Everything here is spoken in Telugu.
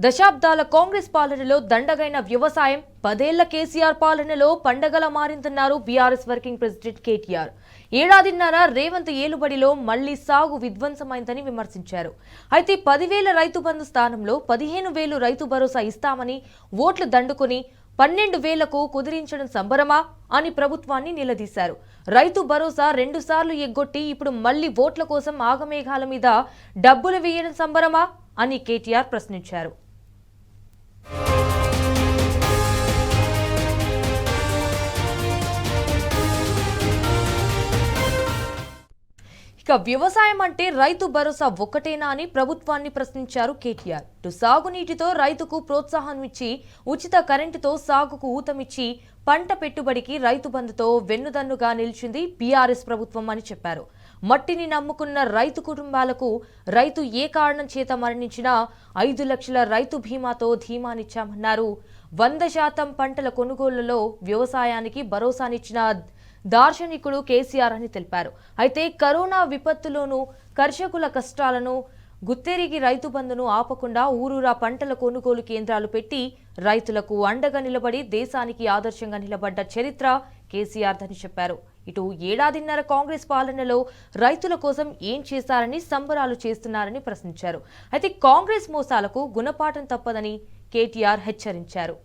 దశాబ్దాల కాంగ్రెస్ పాలనలో దండగైన వ్యవసాయం 10 ఏళ్ల కేసీఆర్ పాలనలో పండగలా మారిందన్నారు బీఆర్ఎస్ వర్కింగ్ ప్రెసిడెంట్ కేటీఆర్. ఏడాదిన్నర రేవంత్ ఏలుబడిలో మళ్లీ సాగు విధ్వంసమైందని విమర్శించారు. అయితే 10,000 రైతు బంధు స్థానంలో 15,000 రైతు భరోసా ఇస్తామని ఓట్లు దండుకుని 12,000కు కుదిరించడం సంబరమా అని ప్రభుత్వాన్ని నిలదీశారు. రైతు భరోసా 2 సార్లు ఎగ్గొట్టి ఇప్పుడు మళ్లీ ఓట్ల కోసం ఆగమేఘాల మీద డబ్బులు వేయడం సంబరమా అని కేటీఆర్ ప్రశ్నించారు. ఇక వ్యవసాయం అంటే రైతు భరోసా ఒక్కటేనా అని ప్రభుత్వాన్ని ప్రశ్నించారు కేటీఆర్. సాగునీటితో రైతుకు ప్రోత్సాహం ఇచ్చి ఉచిత కరెంటుతో సాగుకు ఊతమిచ్చి పంట పెట్టుబడికి రైతు బంధుతో వెన్నుదన్నుగా నిలిచింది బీఆర్ఎస్ ప్రభుత్వం అని చెప్పారు. మట్టిని నమ్ముకున్న రైతు కుటుంబాలకు రైతు ఏ కారణం చేత మరణించినా 5 లక్షల రైతు బీమాతో ధీమానిచ్చామన్నారు. 100% పంటల కొనుగోళ్లలో వ్యవసాయానికి భరోసానిచ్చిన దార్శనికుడు కేసీఆర్ అని తెలిపారు. అయితే కరోనా విపత్తులోనూ కర్షకుల కష్టాలను గుర్తెరిగి రైతు బంధును ఆపకుండా ఊరూరా పంటల కొనుగోలు కేంద్రాలు పెట్టి రైతులకు అండగా నిలబడి దేశానికి ఆదర్శంగా నిలబడ్డ చరిత్ర కేసీఆర్ అని చెప్పారు. ఇటు ఏడాదిన్నర కాంగ్రెస్ పాలనలో రైతుల కోసం ఏం చేశారని సంబరాలు చేస్తున్నారని ప్రశ్నించారు. అయితే కాంగ్రెస్ మోసాలకు గుణపాఠం తప్పదని కేటీఆర్ హెచ్చరించారు.